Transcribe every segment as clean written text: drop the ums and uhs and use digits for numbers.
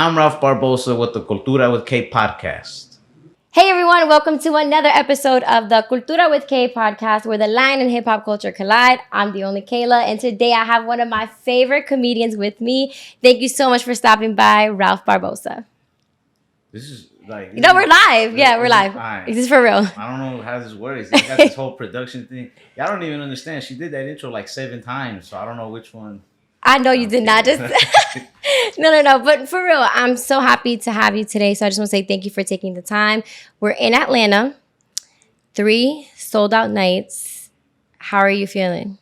I'm Ralph Barbosa with the Kultura with K podcast. Hey everyone, welcome to another episode of the Kultura with K podcast where the line and hip hop culture collide. I'm the only Kayla, and today I have one of my favorite comedians with me. Thank you so much for stopping by, Ralph Barbosa. This is like... We're live. Yeah, we're live. This is for real. I don't know how this works. They got this whole production thing. Y'all don't even understand. She did that intro like 7 times, so I don't know which one. I know you did not just... No. But for real, I'm so happy to have you today. So I just want to say thank you for taking the time. We're in Atlanta. 3 sold out nights. How are you feeling?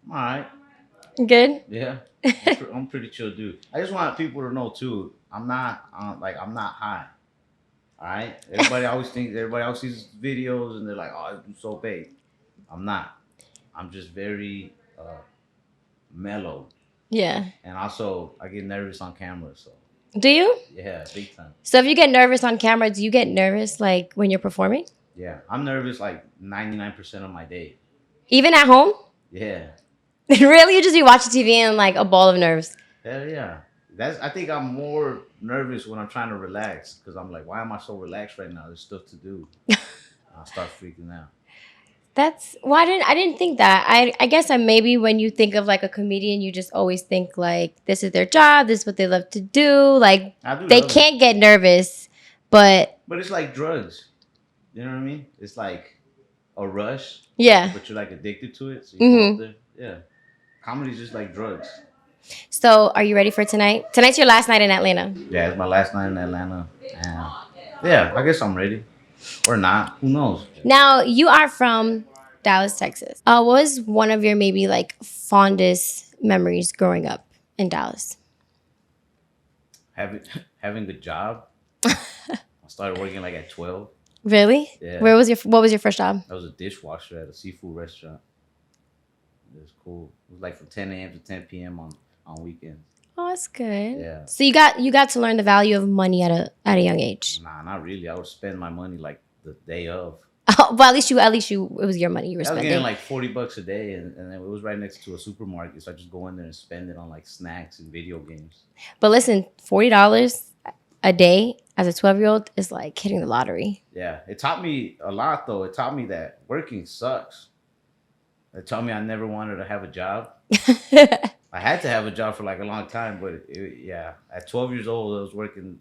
All right. Good? Yeah. I'm pretty chill dude. I just want people to know too, I'm not high. All right? Everybody always sees videos and they're like, oh, I'm so big. I'm not. I'm just very mellow. Yeah. And also, I get nervous on camera, so. Do you? Yeah, big time. So if you get nervous on camera, do you get nervous like when you're performing? Yeah, I'm nervous like 99% of my day. Even at home? Yeah. Really? You just be watching TV and like a ball of nerves? Hell yeah. I think I'm more nervous when I'm trying to relax because I'm like, why am I so relaxed right now? There's stuff to do. I'll start freaking out. I didn't think that. I guess maybe when you think of like a comedian, you just always think like this is their job, this is what they love to do. Like they can't get nervous, but it's like drugs. You know what I mean? It's like a rush. Yeah. But you're like addicted to it. So you go up there. Yeah. Comedy's just like drugs. So are you ready for tonight? Tonight's your last night in Atlanta. Yeah, it's my last night in Atlanta. And yeah, I guess I'm ready. Or not. Who knows? Now, you are from Dallas, Texas. What was one of your maybe like fondest memories growing up in Dallas? Having a job. I started working like at 12. Really? Yeah. What was your first job? I was a dishwasher at a seafood restaurant. It was cool. It was like from 10 a.m. to 10 p.m. on weekends. Oh, that's good. Yeah. So you got to learn the value of money at a young age. Nah, not really. I would spend my money like the day of. Oh, well, at least you it was your money you were spending. I was getting like $40 a day, and it was right next to a supermarket, so I just go in there and spend it on like snacks and video games. But listen, $40 a day as a 12-year-old is like hitting the lottery. Yeah, it taught me a lot though. It taught me that working sucks. It taught me I never wanted to have a job. I had to have a job for like a long time, but yeah, at 12 years old, I was working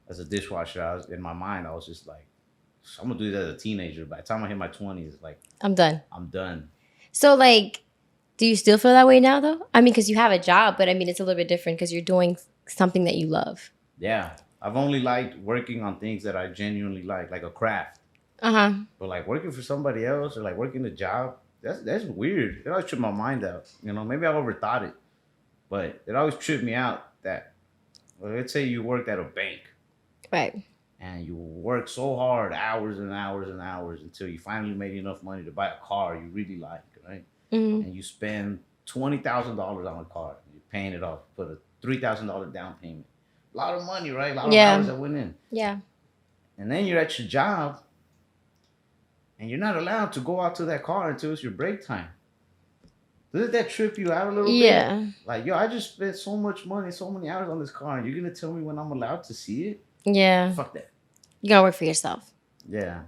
as a dishwasher. In my mind, I was just like, I'm gonna do this as a teenager. By the time I hit my 20s, like I'm done. So like, do you still feel that way now though? I mean, because you have a job, but I mean, it's a little bit different because you're doing something that you love. Yeah, I've only liked working on things that I genuinely like a craft. But like working for somebody else or like working a job, that's weird. It always tripped my mind out. You know, maybe I overthought it, but it always tripped me out that, well, let's say you worked at a bank. Right. And you work so hard, hours and hours and hours, until you finally made enough money to buy a car you really like, right? Mm-hmm. And you spend $20,000 on a car. You're paying it off. Put a $3,000 down payment. A lot of money, right? A lot of hours that went in. Yeah. And then you're at your job, and you're not allowed to go out to that car until it's your break time. Doesn't that trip you out a little bit? Yeah. Like, yo, I just spent so much money, so many hours on this car, and you're going to tell me when I'm allowed to see it? Yeah. Fuck that. You gotta work for yourself. Yeah.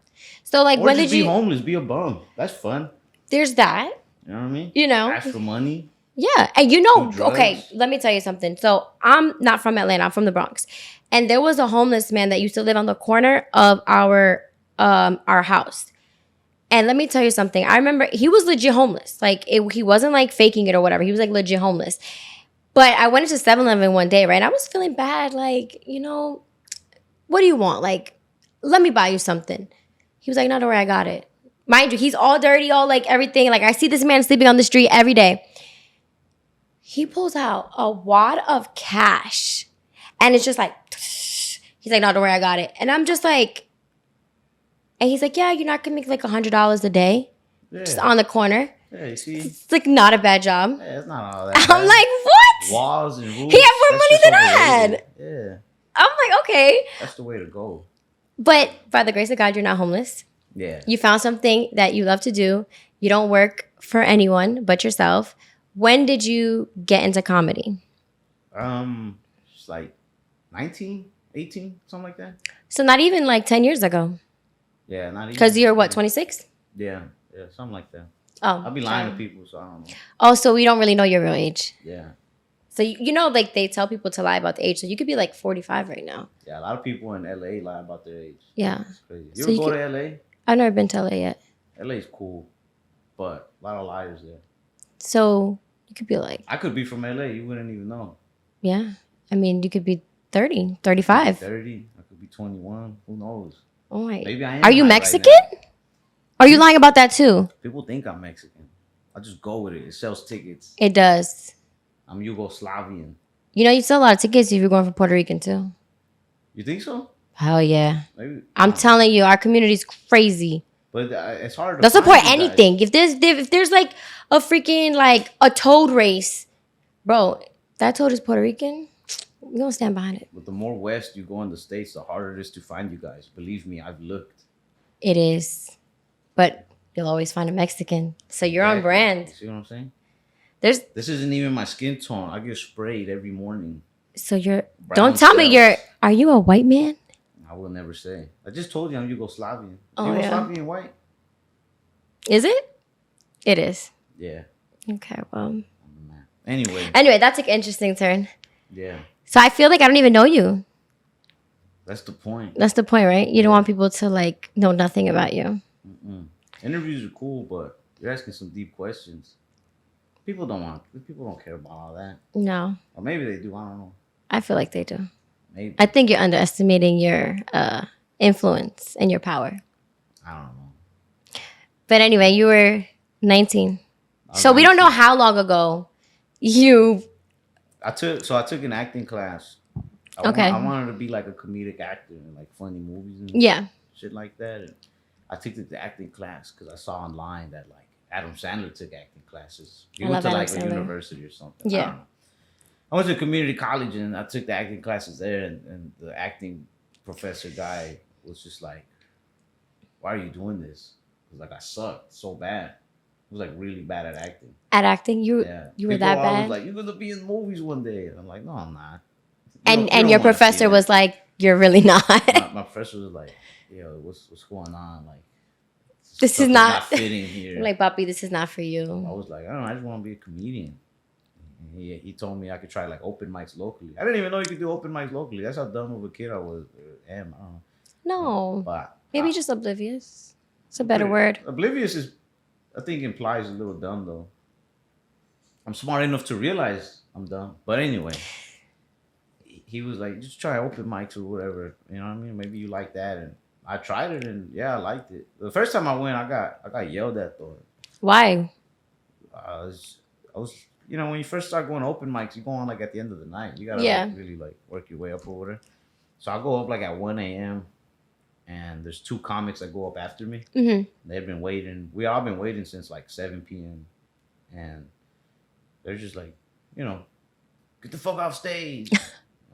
So like, or when just did you be homeless? Be a bum. That's fun. There's that. You know what I mean? You know, ask for money. Yeah, and you know, okay. Let me tell you something. So I'm not from Atlanta. I'm from the Bronx, and there was a homeless man that used to live on the corner of our house. And let me tell you something. I remember he was legit homeless. Like he wasn't like faking it or whatever. He was like legit homeless. But I went into 7-Eleven one day, right? And I was feeling bad. Like, you know, what do you want? Like, let me buy you something. He was like, no, don't worry, I got it. Mind you, he's all dirty, all like everything. Like I see this man sleeping on the street every day. He pulls out a wad of cash. And it's just like, he's like, no, don't worry, I got it. And I'm just like, and he's like, yeah, you're not going to make like $100 a day. Yeah. Just on the corner. Yeah, you see? It's like not a bad job. Yeah, it's not all that bad. I'm like, what? Walls and rules. He had more money than I had. Yeah. I'm like, okay. That's the way to go. But by the grace of God, you're not homeless. Yeah. You found something that you love to do. You don't work for anyone but yourself. When did you get into comedy? It's like 19, 18, something like that. So not even like 10 years ago. Yeah, not even. Because you're what, 26? Yeah, something like that. Oh, I'll be lying to people, so I don't know. Oh, so we don't really know your real age. Yeah. So you know, like they tell people to lie about the age. So you could be like 45 right now. Yeah, a lot of people in LA lie about their age. Yeah. It's crazy. You So ever you go could- to LA? I've never been to LA yet. LA's cool, but a lot of liars there. So you could be like, I could be from LA. You wouldn't even know. yeah. I mean, you could be 30, 35. 30. I could be 21. Who knows? Oh my. Maybe I am. Are you high Mexican? Right now. Are you lying about that too? People think I'm Mexican. I just go with it. It sells tickets. It does. I'm Yugoslavian. You know, you sell a lot of tickets if you're going for Puerto Rican too. You think so? Hell yeah. Maybe. I'm telling you, our community's crazy. But it's hard to They'll find support you anything. guys. If there's like a freaking like a toad race, bro, that toad is Puerto Rican. We're gonna stand behind it. But the more west you go in the States, the harder it is to find you guys. Believe me, I've looked. It is. But you'll always find a Mexican. So you're on brand. You see what I'm saying? There's This isn't even my skin tone. I get sprayed every morning. so you're Brown don't tell me cells. you're are you a white man? I will never say. I just told you I'm Yugoslavian. Oh, yeah. Yugoslavian white? Is it? It is. Yeah. Okay, well. Anyway, that took an interesting turn. yeah. So I feel like I don't even know you. That's the point. That's the point, right? You don't want people to like know nothing about you. Mm-mm. Interviews are cool, but you're asking some deep questions. People don't care about all that. No. Or maybe they do. I don't know. I feel like they do. Maybe. I think you're underestimating your influence and your power. I don't know. But anyway, you were 19. I was So we don't know 19. how long ago you. I took an acting class. Okay. I wanted to be like a comedic actor in like funny movies and Yeah. shit like that. And I took the acting class because I saw online that like Adam Sandler took acting classes. He went to Adam like a Sandler. university or something. Yeah. I don't know. I went to community college and I took the acting classes there, and the acting professor guy was just like, "Why are you doing this?" I was like, "I sucked so bad." I was like really bad at acting. At acting, you Yeah. you were People that were always bad. like, "You're gonna be in movies one day." And I'm like, "No, I'm not." You And don't your wanna see professor that. was like, "You're really not." My professor was like, "Yo, what's going on? Like, This stuff is not- fitting here." Like, Papi, this is not for I you. was like, I don't know, I just want to be a comedian. And he told me I could try like open mics locally. I didn't even know you could do open mics locally. That's how dumb of a kid I was. I don't know. No, But maybe just oblivious. It's a better word. Oblivious is, I think, implies a little dumb though. I'm smart enough to realize I'm dumb. But anyway, he was like, just try open mics or whatever. You know what I mean? Maybe you like that. And I tried it, and yeah, I liked it. The first time I went, I got yelled at though. Why? I was, you know, when you first start going to open mics, you go on like at the end of the night. You gotta Yeah. like, really like work your way up over there. So I go up like at 1 a.m. and there's 2 comics that go up after me. Mm-hmm. They've been waiting. We all been waiting since like 7 p.m. And they're just like, you know, get the fuck off stage.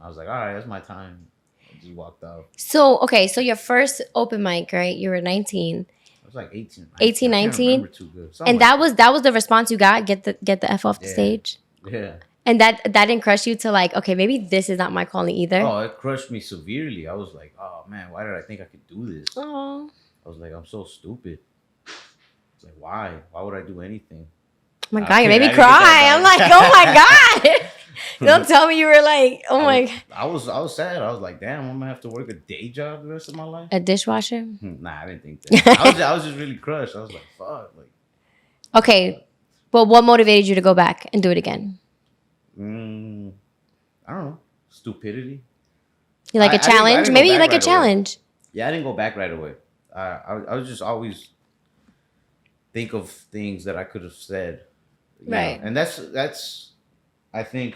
I was like, all right, that's my time. I just walked out. So, okay, so your first open mic, right? You were 19. I was like 18. 18, I can't 19? remember too good. Something And like that was the response you got? Get the F off the Yeah. stage? Yeah. And that didn't crush you to like, okay, maybe this is not my calling either? Oh, it crushed me severely. I was like, oh man, why did I think I could do this? Oh. I was like, I'm so stupid. It's like, why? Why would I do anything? Oh my I God, you made couldn't- me I didn't get cry. that I'm like, vibe. oh my God. Don't tell me you were like, oh my God. I was sad. I was like, damn, I'm gonna have to work a day job the rest of my life. A dishwasher? Nah, I didn't think that. I was just really crushed. I was like, fuck. Like, Okay. But what motivated you to go back and do it again? I don't know. Stupidity. You like I a challenge? didn't go Maybe you back like a right away. challenge. Yeah, I didn't go back right away. I was just always think of things that I could have said. you know. Right. And that's I think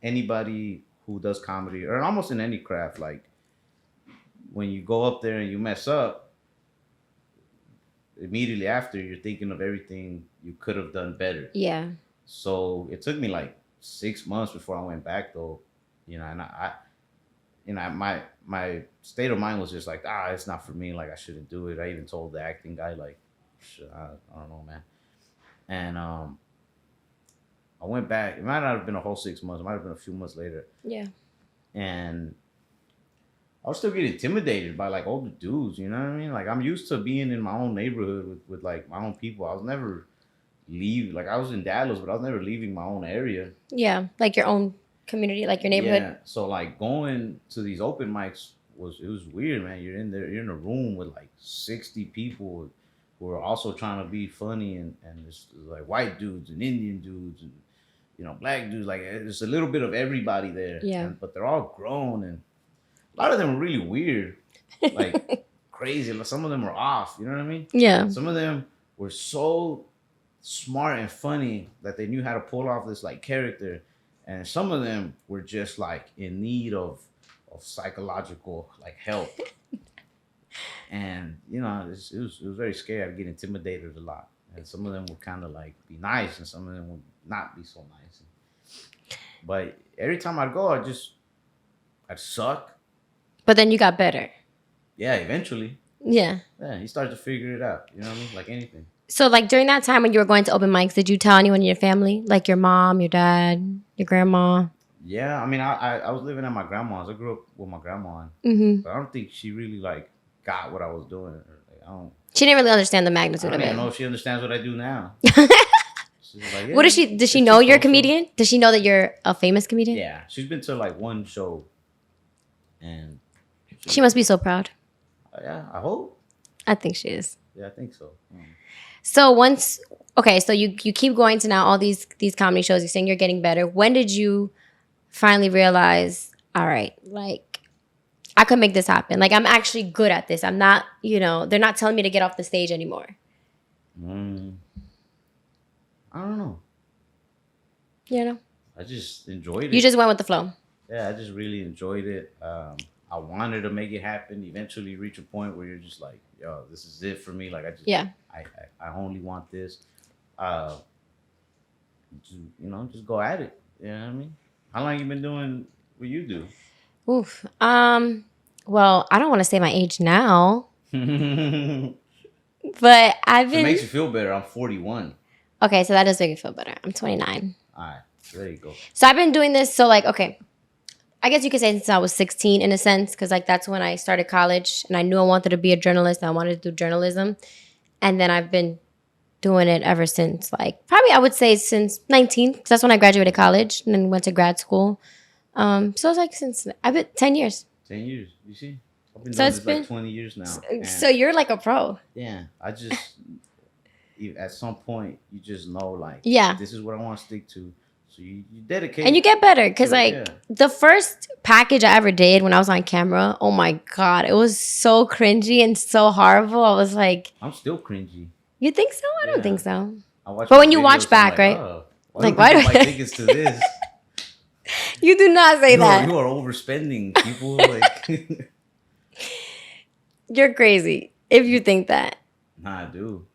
anybody who does comedy or almost in any craft, like when you go up there and you mess up, immediately after you're thinking of everything you could have done better. Yeah. So it took me like 6 months before I went back though, and my state of mind was just like, it's not for me. Like I shouldn't do it. I even told the acting guy like, I don't know, man. And I went back. It might not have been a whole 6 months. It might have been a few months later. Yeah. And I was still getting intimidated by like older dudes. You know what I mean? Like I'm used to being in my own neighborhood with like my own people. I was never leave. Like I was in Dallas, but I was never leaving my own area. Yeah, like your own community, like your neighborhood. Yeah. So like going to these open mics was weird, man. You're in there, you're in a room with like 60 people who are also trying to be funny, and it's like white dudes and Indian dudes and black dudes. Like there's a little bit of everybody there. Yeah. But they're all grown, and a lot of them are really weird, like crazy. Like, some of them are off. You know what I mean? Yeah. Some of them were so smart and funny that they knew how to pull off this like character, and some of them were just like in need of psychological like help. And it was very scary. I get intimidated a lot, and some of them would kind of like be nice, and some of them would not be so nice. But every time I'd go, I'd suck. But then you got better. Yeah, eventually. Yeah. Yeah, you start to figure it out. You know what I mean? Like anything. So, like, during that time when you were going to open mics, did you tell anyone in your family? Like your mom, your dad, your grandma? Yeah, I mean, I was living at my grandma's. I grew up with my grandma. Mm-hmm. But I don't think she really, like, got what I was doing. Like, she didn't really understand the magnitude of it. I don't know if she understands what I do now. Like, yeah, what does she know you're a comedian? Does she know that you're a famous comedian? Yeah, she's been to, like, one show. And she must be so proud. Yeah, I hope. I think she is. Yeah, I think so. So so you keep going to now all these comedy shows. You're saying you're getting better. When did you finally realize, all right, like I could make this happen? Like I'm actually good at this. I'm not, they're not telling me to get off the stage anymore. I don't know. I just enjoyed it. You just went with the flow. Yeah, I just really enjoyed it. I wanted to make it happen. Eventually, reach a point where you're just like, yo, this is it for me. Like I only want this. Just go at it. You know what I mean? How long you been doing what you do? Oof. Well, I don't want to say my age now, but I've been. It makes you feel better. I'm 41. Okay, so that does make me feel better. I'm 29. All right, there you go. So I've been doing this. So like, okay. I guess you could say since I was 16 in a sense, because like that's when I started college and I knew I wanted to be a journalist and I wanted to do journalism. And then I've been doing it ever since, like probably I would say since 19, because that's when I graduated college and then went to grad school. So it's like I've been 10 years. 10 years, you see? I've been doing this like 20 years now. So you're like a pro. Yeah, I just, at some point, you just know like, this is what I want to stick to. So you dedicate. And you get better because the first package I ever did when I was on camera, oh my God, it was so cringy and so horrible. I was like. I'm still cringy. You think so? I don't think so. But when you watch back, right? Oh, why do think it's to this? You do not say that. You are overspending, people. Like. You're crazy if you think that. Nah, I do.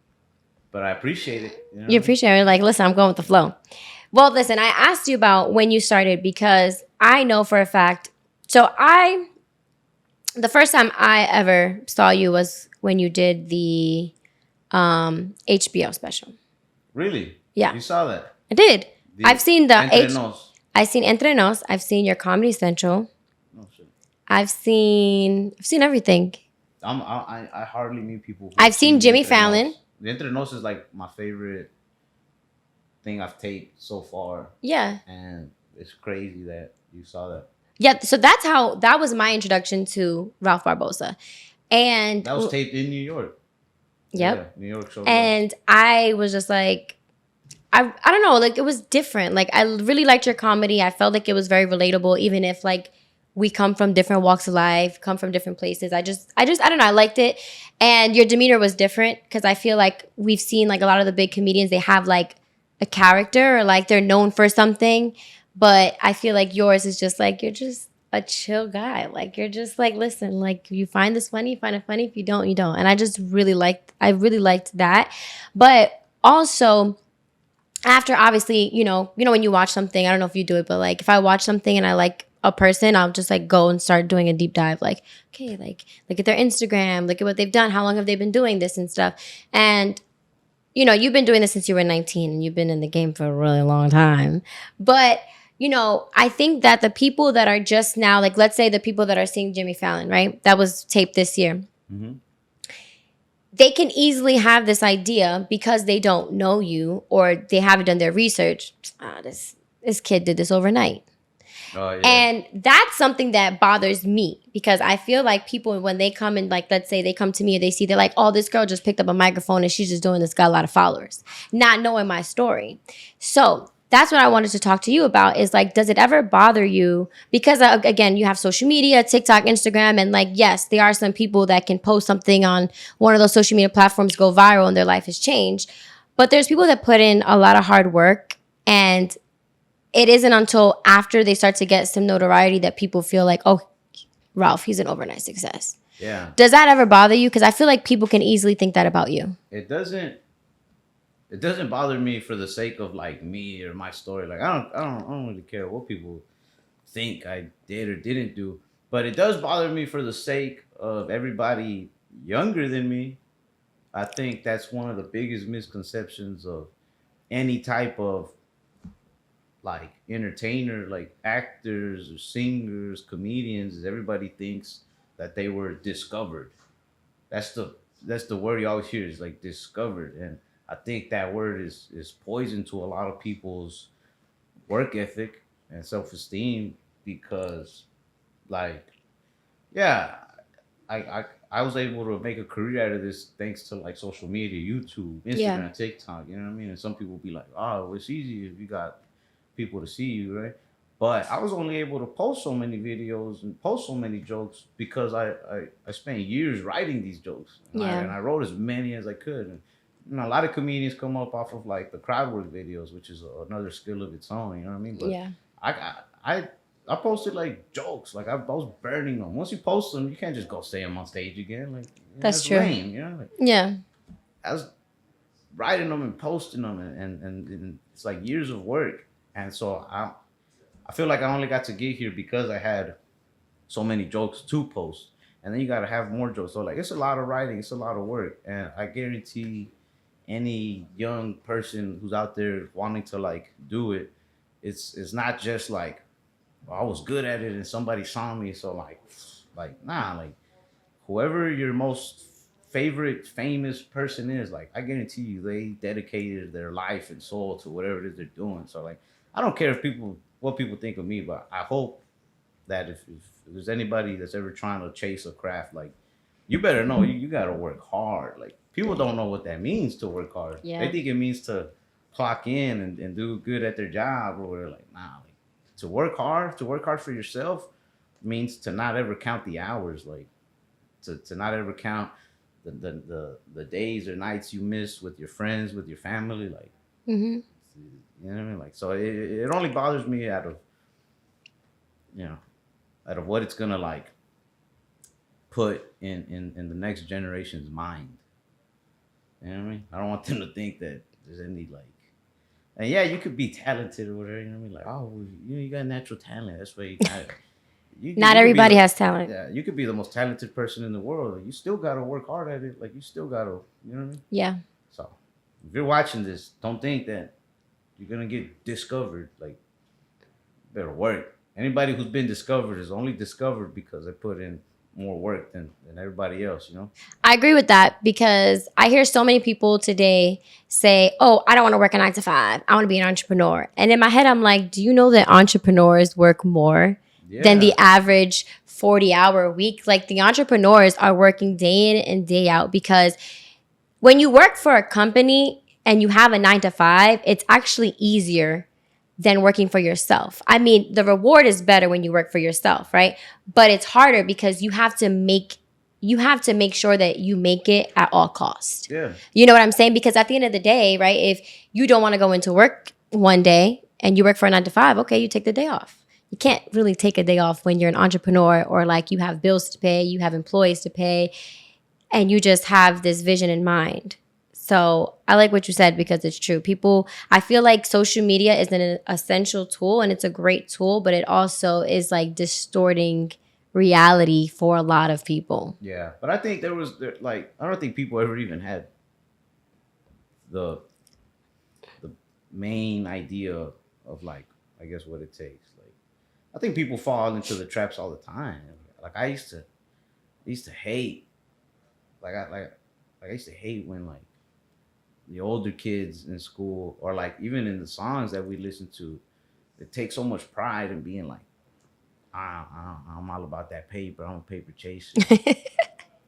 But I appreciate it. You appreciate it. Like, listen, I'm going with the flow. Well, listen, I asked you about when you started because I know for a fact. So the first time I ever saw you was when you did the HBO special. Really? Yeah. You saw that? I did. I've seen I've seen Entre Nos. I've seen your Comedy Central. Oh shit. I've seen everything. I hardly meet people. I've seen Jimmy Fallon. The Entre Nos is like my favorite thing I've taped so far. Yeah. And it's crazy that you saw that. Yeah, so that was my introduction to Ralph Barbosa. And that was taped in New York. Yep. Yeah, New York show. And I was just like, I don't know, like it was different. Like I really liked your comedy. I felt like it was very relatable, even if like we come from different walks of life, come from different places. I don't know, I liked it. And your demeanor was different because I feel like we've seen like a lot of the big comedians, they have like a character or like they're known for something, but I feel like yours is just like you're just a chill guy. Like you're just like, listen, like you find this funny, you find it funny. If you don't, you don't. And I really liked that. But also after obviously, when you watch something, I don't know if you do it, but like if I watch something and I like a person, I'll just like go and start doing a deep dive. Like, okay, like look at their Instagram, look at what they've done, how long have they been doing this and stuff. And you've been doing this since you were 19 and you've been in the game for a really long time. But, I think that the people that are just now, like, let's say the people that are seeing Jimmy Fallon, right? That was taped this year. Mm-hmm. They can easily have this idea because they don't know you or they haven't done their research. This kid did this overnight. Oh yeah. And that's something that bothers me because I feel like people, when they come and, like, let's say they come to me and they see, they're like, oh, this girl just picked up a microphone and she's just doing this, got a lot of followers, not knowing my story. So that's what I wanted to talk to you about is, like, does it ever bother you? Because again, you have social media, TikTok, Instagram, and, like, yes, there are some people that can post something on one of those social media platforms, go viral, and their life has changed. But there's people that put in a lot of hard work, and it isn't until after they start to get some notoriety that people feel like, oh, Ralph, he's an overnight success. Yeah. Does that ever bother you? Because I feel like people can easily think that about you. It doesn't bother me for the sake of, like, me or my story. Like, I don't really care what people think I did or didn't do. But it does bother me for the sake of everybody younger than me. I think that's one of the biggest misconceptions of any type of, like, entertainer, like actors or singers, comedians, is everybody thinks that they were discovered. That's the word you always hear, is like discovered. And I think that word is poison to a lot of people's work ethic and self esteem because, like, yeah, I was able to make a career out of this thanks to, like, social media, YouTube, Instagram, TikTok. You know what I mean? And some people be like, "Oh, it's easy if you got people to see you, right?" But I was only able to post so many videos and post so many jokes because I spent years writing these jokes. And I wrote as many as I could. And a lot of comedians come up off of, like, the crowd work videos, which is another skill of its own. You know what I mean? But I I I posted, like, jokes. Like, I was burning them. Once you post them, you can't just go say them on stage again. Like, that's true. Lame, you know? Like, I was writing them and posting them, and it's like years of work. And so I feel like I only got to get here because I had so many jokes to post. And then you got to have more jokes. So, like, it's a lot of writing. It's a lot of work. And I guarantee any young person who's out there wanting to, like, do it, it's not just like, I was good at it and somebody saw me. So, like, nah, like, whoever your most favorite famous person is, like, I guarantee you they dedicated their life and soul to whatever it is they're doing. So, like, I don't care what people think of me, but I hope that if there's anybody that's ever trying to chase a craft, like, you better know you got to work hard. Like, people don't know what that means to work hard. They think it means to clock in and do good at their job or whatever. Like, nah, like, to work hard for yourself means to not ever count the hours, like, to not ever count the days or nights you miss with your friends, with your family, like, you know what I mean? Like, so it only bothers me out of, out of what it's gonna, like, put in the next generation's mind. You know what I mean? I don't want them to think that there's any, like, and yeah, you could be talented or whatever. You know what I mean? Like, oh, well, you got natural talent. That's why you got it. Not everybody has talent. Yeah, you could be the most talented person in the world. You still gotta work hard at it. Like, you still gotta, you know what I mean? Yeah. So, if you're watching this, don't think that you're gonna get discovered. Like, better work. Anybody who's been discovered is only discovered because they put in more work than everybody else, you know? I agree with that because I hear so many people today say, oh, I don't want to work a 9 to 5. I want to be an entrepreneur. And in my head, I'm like, do you know that entrepreneurs work more than the average 40-hour week? Like, the entrepreneurs are working day in and day out because when you work for a company and you have a 9 to 5, it's actually easier than working for yourself. I mean, the reward is better when you work for yourself, right? But it's harder because you have to make sure that you make it at all costs. Yeah. You know what I'm saying? Because at the end of the day, right, if you don't want to go into work one day and you work for a 9 to 5, okay, you take the day off. You can't really take a day off when you're an entrepreneur or, like, you have bills to pay, you have employees to pay, and you just have this vision in mind. So I like what you said because it's true. I feel like social media is an essential tool and it's a great tool, but it also is, like, distorting reality for a lot of people. Yeah, but I think I don't think people ever even had the main idea of, like I guess what it takes. Like I think people fall into the traps all the time. Like I used to hate like I used to hate when like the older kids in school or like even in the songs that we listen to, they take so much pride in being like, I'm all about that paper. I'm a paper chaser.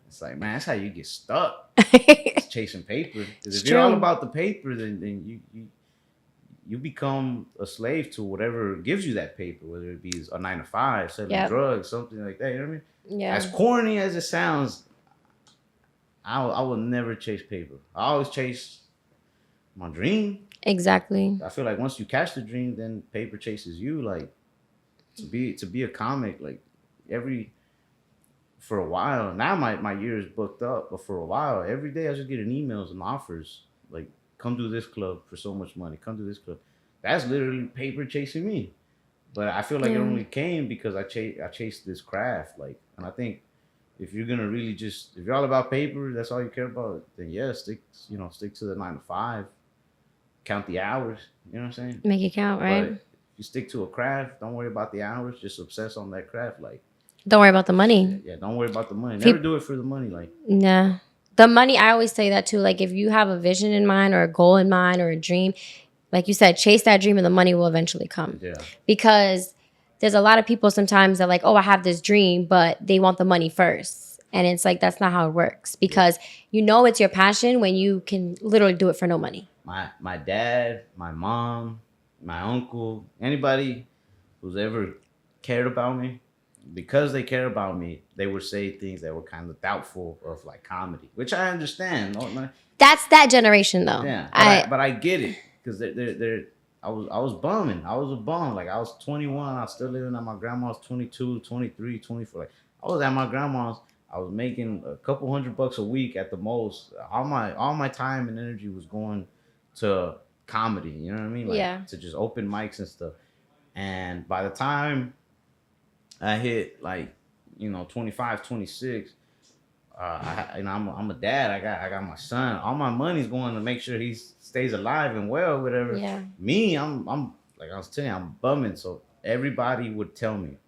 It's like, man, that's how you get stuck. It's chasing paper. Because It's if you're all true. about the paper, then you become a slave to whatever gives you that paper, whether it be a 9 to 5, selling Yep. drugs, something like that. You know what I mean? Yeah. As corny as it sounds, I will never chase paper. I always chase my dream. Exactly. I feel like once you catch the dream, then paper chases you. Like to be a comic, like every for a while. Now my year is booked up, but for a while, every day I was just getting emails and offers like, come to this club for so much money. Come to this club. That's literally paper chasing me. But I feel like it Yeah. only came because I chased this craft. Like, and I think if you're gonna really just if you're all about paper, that's all you care about. Then yeah, stick to the 9 to 5. Count the hours. You know what I'm saying? Make it count, But right? if you stick to a craft, don't worry about the hours. Just obsess on that craft. Like, Don't worry about the money. yeah, don't worry about the money. Never Peop- do it for the money. Like, Yeah. The money, I always say that too. Like, if you have a vision in mind or a goal in mind or a dream, like you said, chase that dream and the money will eventually come. yeah, Because there's a lot of people sometimes that like, oh, I have this dream, but they want the money first. And it's like, that's not how it works because you know it's your passion when you can literally do it for no money. my dad, my mom, my uncle, anybody who's ever cared about me, because they care about me, they would say things that were kind of doubtful of like comedy, which I understand. That's that generation though. Yeah, I but I get it because they're I was bumming. I was a bum. Like I was 21. I was still living at my grandma's. 22, 23, 24. Like I was at my grandma's. I was making a couple $100 a week at the most. All my time and energy was going to comedy. You know what I mean? Like Yeah. to just open mics and stuff. And by the time I hit like 25, 26. I'm a dad. I got my son. All my money's going to make sure he stays alive and well, whatever. Yeah. Me, I'm like I was telling you, I'm bumming. So everybody would tell me,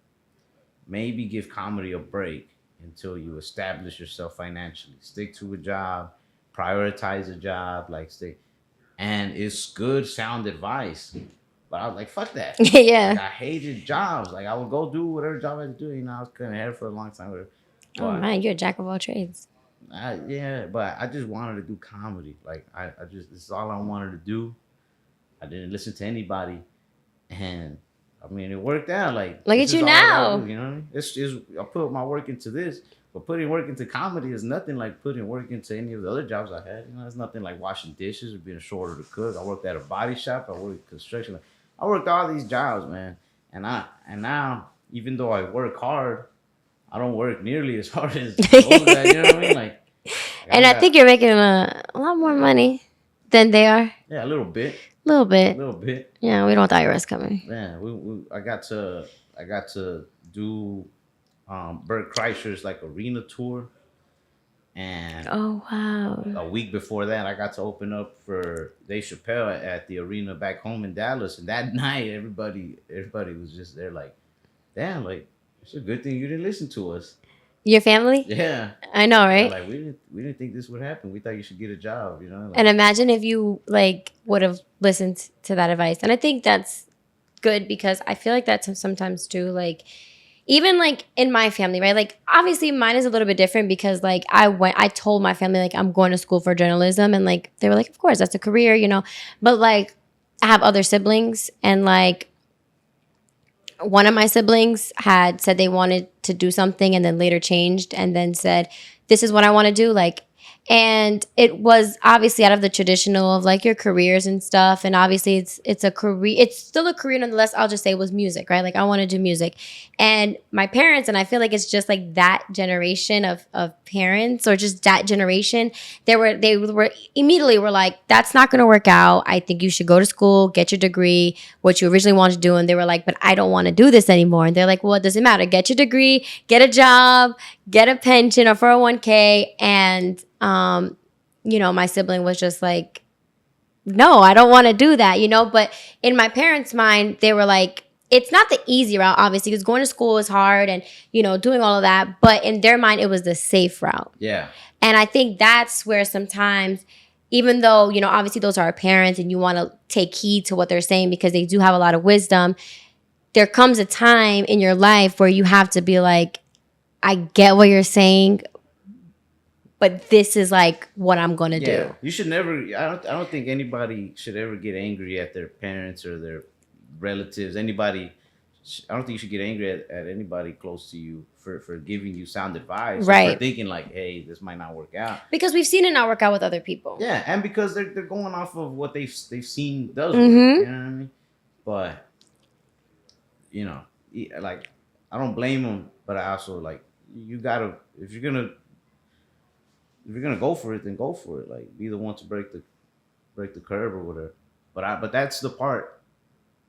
maybe give comedy a break until you establish yourself financially. Stick to a job, prioritize a job, like stay. And it's good sound advice. But I was like, fuck that. Yeah. Like, I hated jobs. Like I would go do whatever job I had to do. I was cutting hair for a long time. Whatever. Oh But man, you're a jack of all trades. yeah, but I just wanted to do comedy. Like I just this is all I wanted to do. I didn't listen to anybody, and I mean it worked out. Like Look this at is you all I gotta now. do, you know what I mean? It's I put my work into this, but putting work into comedy is nothing like putting work into any of the other jobs I had. It's nothing like washing dishes or being a shorter to cook. I worked at a body shop. I worked construction. Like, I worked all these jobs, man, and now even though I work hard, I don't work nearly as hard as those guys. You know what I mean? Like I And don't I got think you're making a lot more money than they are. yeah, a little bit, A little a bit. little bit. Yeah, we don't want the IRS coming. Yeah, I got to do Bert Kreischer's like arena tour, and Oh wow. a week before that, I got to open up for Dave Chappelle at the arena back home in Dallas. And that night, everybody was just there, like, damn, like it's a good thing you didn't listen to us. Your family? Yeah, I know, they're right? like we didn't think this would happen. We thought you should get a job, Like, And imagine if you like would have listened to that advice. And I think that's good because I feel like that's sometimes too, like even like in my family, right? Like obviously mine is a little bit different because like I told my family like I'm going to school for journalism and like they were like, of course, that's a career. But like I have other siblings and like one of my siblings had said they wanted to do something and then later changed and then said, this is what I want to do. Like, and it was obviously out of the traditional of like your careers and stuff. And obviously it's a career. It's still a career nonetheless. I'll just say it was music, right? Like I want to do music. And my parents, and I feel like it's just like that generation of parents or just that generation, they were immediately were like, that's not going to work out. I think you should go to school, get your degree, what you originally wanted to do. And they were like, but I don't want to do this anymore. And they're like, well, it doesn't matter. Get your degree, get a job, get a pension or 401k. And, my sibling was just like, no, I don't want to do that, you know? But in my parents' mind, they were like, it's not the easy route, obviously, because going to school is hard and, you know, doing all of that. But in their mind, it was the safe route. Yeah. And I think that's where sometimes, even though, you know, obviously those are our parents and you want to take heed to what they're saying because they do have a lot of wisdom, there comes a time in your life where you have to be like, I get what you're saying, but this is like what I'm gonna do. You should never. I don't think anybody should ever get angry at their parents or their relatives. Anybody. I don't think you should get angry at anybody close to you for giving you sound advice. Right. Or for thinking like, hey, this might not work out. Because we've seen it not work out with other people. Yeah, and because they're going off of what they've seen does work. You know what I mean? But you know, like I don't blame them, but I also like you gotta if you're gonna go for it, then go for it. Like be the one to break the curb or whatever. But that's the part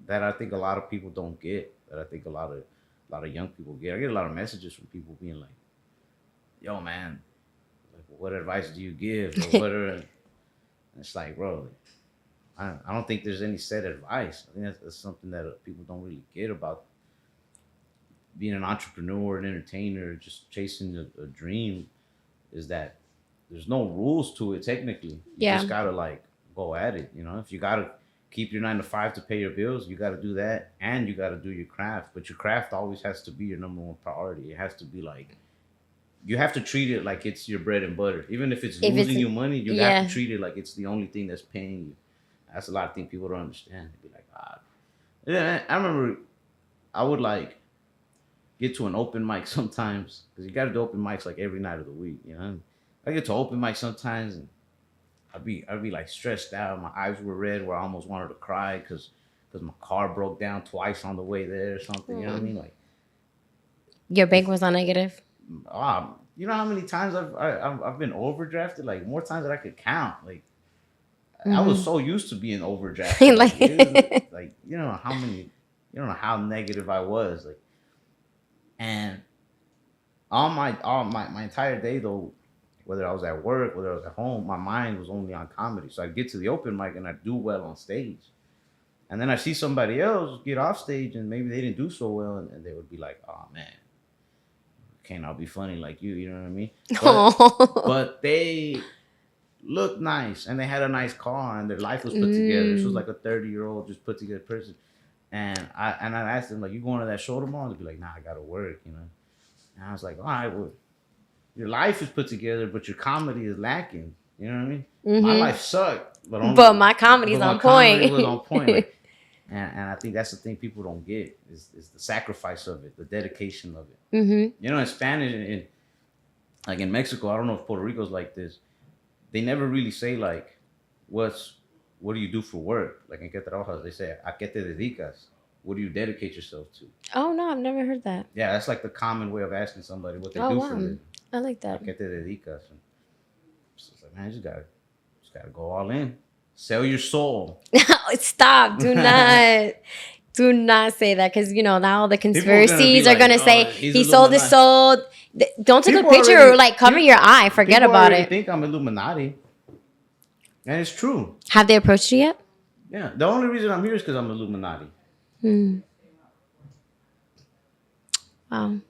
that I think a lot of people don't get. That I think a lot of young people get. I get a lot of messages from people being like, "Yo, man, like, what advice do you give?" Or what are it's like, bro, I don't think there's any set advice. I think that's something that people don't really get about being an entrepreneur, an entertainer, just chasing a dream. Is that there's no rules to it technically. You just gotta like go at it. You know, if you gotta keep your 9 to 5 to pay your bills, you gotta do that, and you gotta do your craft. But your craft always has to be your number one priority. It has to be like you have to treat it like it's your bread and butter. Even if it's losing you money, you have to treat it like it's the only thing that's paying you. That's a lot of things people don't understand. They'd be like, yeah. I remember I would like get to an open mic sometimes because you got to do open mics like every night of the week. You know, I get to open mic sometimes and I'd be like stressed out. My eyes were red where I almost wanted to cry because my car broke down twice on the way there or something. You know what I mean? Like your bank was on negative. You know how many times I've been overdrafted? Like more times than I could count. Like I was so used to being overdrafted. Like you don't know how negative I was. Like and all my entire day though, whether I was at work, whether I was at home, my mind was only on comedy. So I get to the open mic and I do well on stage. And then I see somebody else get off stage and maybe they didn't do so well and they would be like, oh man, can't I be funny like you know what I mean? But they looked nice and they had a nice car and their life was put together. This was like a 30-year-old just put together person. And I asked them, like, you going to that show tomorrow? They'd be like, nah, I gotta work, you know. And I was like, all right, well, your life is put together, but your comedy is lacking. You know what I mean? My life sucked, but my comedy's on point. Comedy was on point. Like, and I think that's the thing people don't get is the sacrifice of it, the dedication of it. You know, in Spanish, like in Mexico, I don't know if Puerto Rico's like this. They never really say like, what do you do for work? Like in Que trabajas, they say, ¿a qué te dedicas? What do you dedicate yourself to? Oh no, I've never heard that. Yeah, that's like the common way of asking somebody what they do for them. I like that. ¿A qué te dedicas? And so it's like, man, you just gotta go all in. Sell your soul. Stop. Do not say that because you know now the conspiracies are gonna say he sold his soul. Don't take a picture or like cover your eye. Forget about it. I think I'm Illuminati, and it's true. Have they approached you yet? Yeah, the only reason I'm here is because I'm Illuminati. Wow.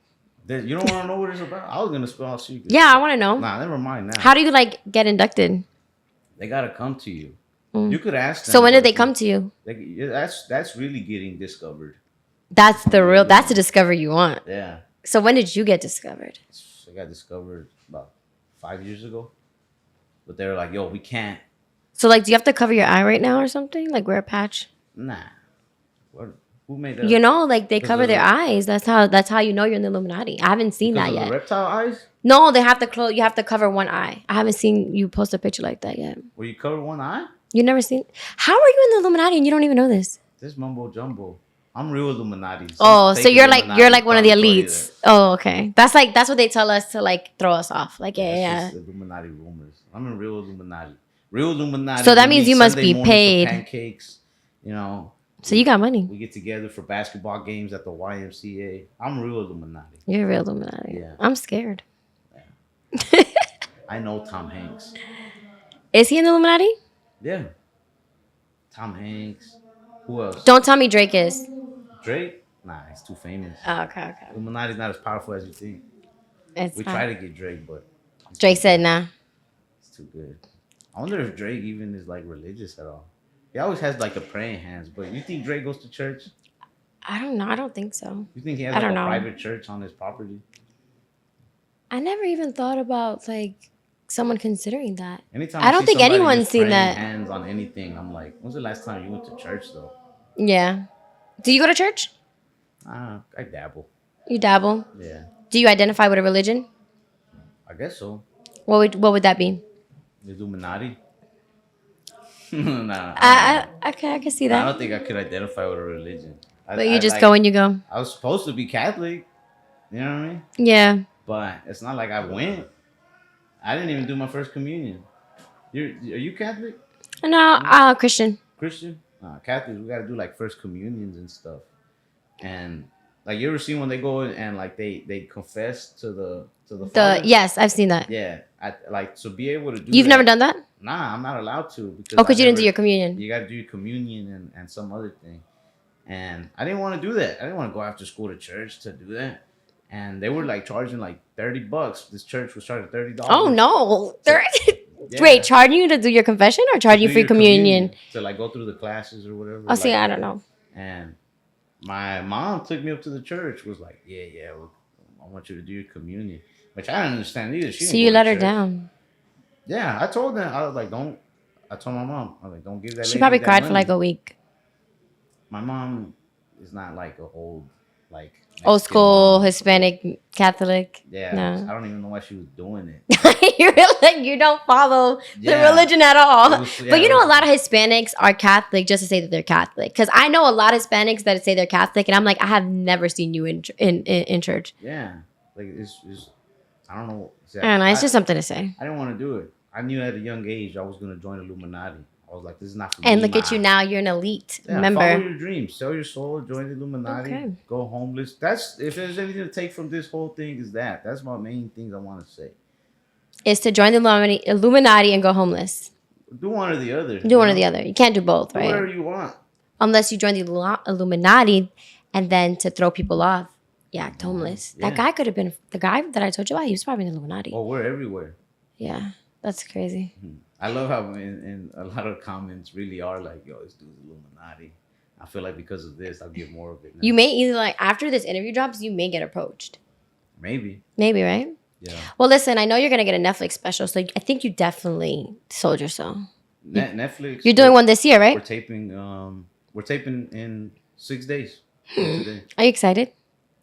You don't want to know what it's about? I was gonna spell out secrets. Yeah, I want to know. Nah, never mind now. How do you like get inducted? They gotta come to you. You could ask them. So when did they come to you? That's really getting discovered. That's the discovery you want. Yeah. So when did you get discovered? I got discovered about 5 years ago. But they were like, yo, we can't. So like, do you have to cover your eye right now or something? Like wear a patch? Nah. Who made that? You know, like they cover their eyes. That's how you know you're in the Illuminati. I haven't seen that yet. The reptile eyes? No, they have to close. You have to cover one eye. I haven't seen you post a picture like that yet. Where you cover one eye? You never seen? How are you in the Illuminati and you don't even know this? This mumbo jumbo. I'm real Illuminati. Oh, so you're like one of the elites. Oh, okay. That's what they tell us to like throw us off. Like yeah. Illuminati rumors. I'm a real Illuminati. Real Illuminati. So that means you must be paid. Pancakes, you know. So you got money. We get together for basketball games at the YMCA. I'm real Illuminati. You're a real Illuminati. Yeah. I'm scared. Yeah. I know Tom Hanks. Is he in the Illuminati? Yeah. Tom Hanks. Who else? Don't tell me Drake is. Drake? Nah, he's too famous. Oh, okay. Illuminati's not as powerful as you think. It's We fine. try to get Drake, but Drake said nah. It's too good. I wonder if Drake even is like religious at all. He always has like the praying hands, but you think Drake goes to church? I don't know. I don't think so. You think he has like a private church on his property? I never even thought about like someone considering that. Anytime I don't think anyone's seen that. Hands on anything, I'm like, when's the last time you went to church though? Yeah. Do you go to church? I dabble. You dabble? Yeah. Do you identify with a religion? I guess so. What would that be? The Illuminati. Nah. I can see that. I don't think I could identify with a religion. But you just go when you go. I was supposed to be Catholic. You know what I mean? Yeah. But it's not like I went. I didn't even do my first communion. Are you Catholic? No, Christian. Christian? Catholics, we gotta do like first communions and stuff. And like, you ever seen when they go and like they confess to the Father? Yes, I've seen that. Yeah, I like to be able to do. You've never done that? Nah, I'm not allowed to because you didn't do your communion. You got to do your communion and some other thing, and I didn't want to do that. I didn't want to go after school to church to do that, and they were like charging like $30. This church was charging $30. Oh no, 30. Yeah. Wait, charging you to do your confession or charging you for communion? To like go through the classes or whatever. Oh, see, I don't know. And my mom took me up to the church. Was like, yeah, well, I want you to do your communion, which I didn't understand either. So you let her down. Yeah, I told them. I was like, don't. I told my mom, I was like, don't give that. She probably cried for like a week. My mom is not like a old old school mom. Hispanic Catholic. Yeah, no. I don't even know why she was doing it. You don't follow the religion at all. But you know, a lot of Hispanics are Catholic just to say that they're Catholic. Because I know a lot of Hispanics that say they're Catholic, and I'm like, I have never seen you in church. Yeah, like it's I don't know. I don't know. It's just something to say. I didn't want to do it. I knew at a young age I was going to join Illuminati. I was like, this is not for me. And look at you now. You're an elite member. Follow your dreams. Sell your soul. Join the Illuminati. Okay. Go homeless. That's, if there's anything to take from this whole thing, is that. That's my main things I want to say. Is to join the Illuminati and go homeless. Do one or the other. Do one or the other. You can't do both, right? Whatever you want. Unless you join the Illuminati and then to throw people off. You act homeless. Yeah. That guy could have been the guy that I told you about. He was probably in the Illuminati. Oh, we're everywhere. Yeah, that's crazy. I love how in a lot of comments really are like, yo, this dude's Illuminati. I feel like because of this, I'll get more of it now. You may either like, after this interview drops, you may get approached. Maybe, right? Yeah. Well, listen, I know you're going to get a Netflix special, so I think you definitely sold your soul. Netflix. You're doing one this year, right? We're taping in 6 days. Today. Are you excited? Yeah.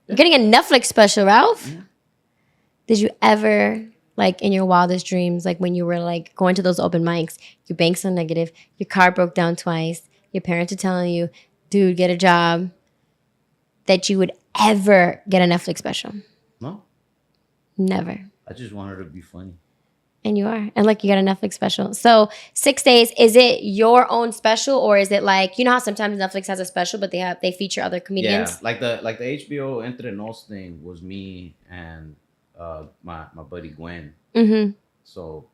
You're getting a Netflix special, Ralph? Yeah. Did you ever, like in your wildest dreams, like when you were like going to those open mics, your bank's so negative, your car broke down twice, your parents are telling you, dude, get a job, that you would ever get a Netflix special? No. Never. I just want her to be funny. And you are. And like, you got a Netflix special. So 6 days, is it your own special, or is it like, you know how sometimes Netflix has a special, but they feature other comedians? Yeah, like the HBO Entre Nos thing was me and my buddy Gwen. Mm-hmm. So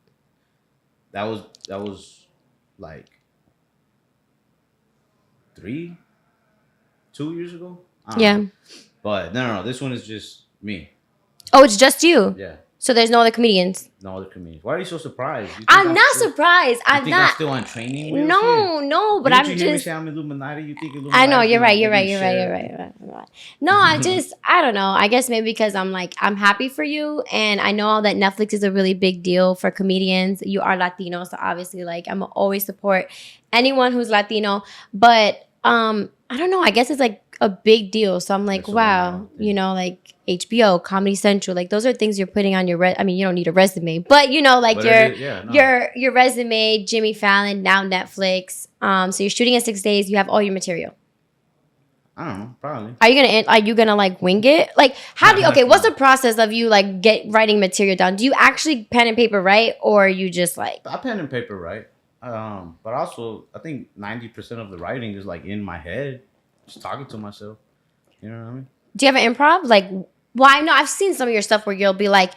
that was like 2 years ago. Yeah. But no, this one is just me. Oh, it's just you? Yeah. So there's no other comedians? No other comedians. Why are you so surprised? I'm not surprised. I'm still on training wheels? No, but I'm just... You hear me say I'm Illuminati? You think Illuminati? I know, you're right. No, I don't know. I guess maybe because I'm happy for you, and I know that Netflix is a really big deal for comedians. You are Latino, so obviously, like, I'm always support anyone who's Latino. But I don't know. I guess it's like a big deal. So I'm like, wow, you know, like HBO, Comedy Central, like those are things you're putting on your I mean, you don't need a resume, but you know, like your resume, Jimmy Fallon, now Netflix. So you're shooting in 6 days. You have all your material. I don't know, probably. Are you gonna like wing it? Like, how do you? Okay, what's the process of you like writing material down? Do you actually pen and paper write, or you just like? I pen and paper write. But also I think 90% of the writing is like in my head, just talking to myself. You know what I mean? Do you have an improv? Like, well, I know I've seen some of your stuff where you'll be like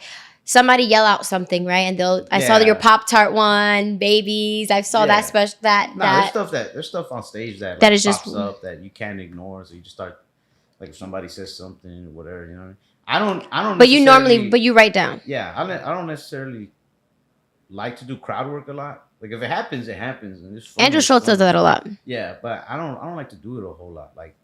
somebody yell out something, right? And I saw that your Pop-Tart one, babies. I saw that special there's stuff on stage that that like is just pops up that you can't ignore. So you just start like if somebody says something or whatever, you know what I mean? I don't But you write down. Yeah, I don't necessarily like to do crowd work a lot. Like if it happens, it happens, and it's funny. Andrew Schultz does that a lot. Yeah, but I don't like to do it a whole lot. Like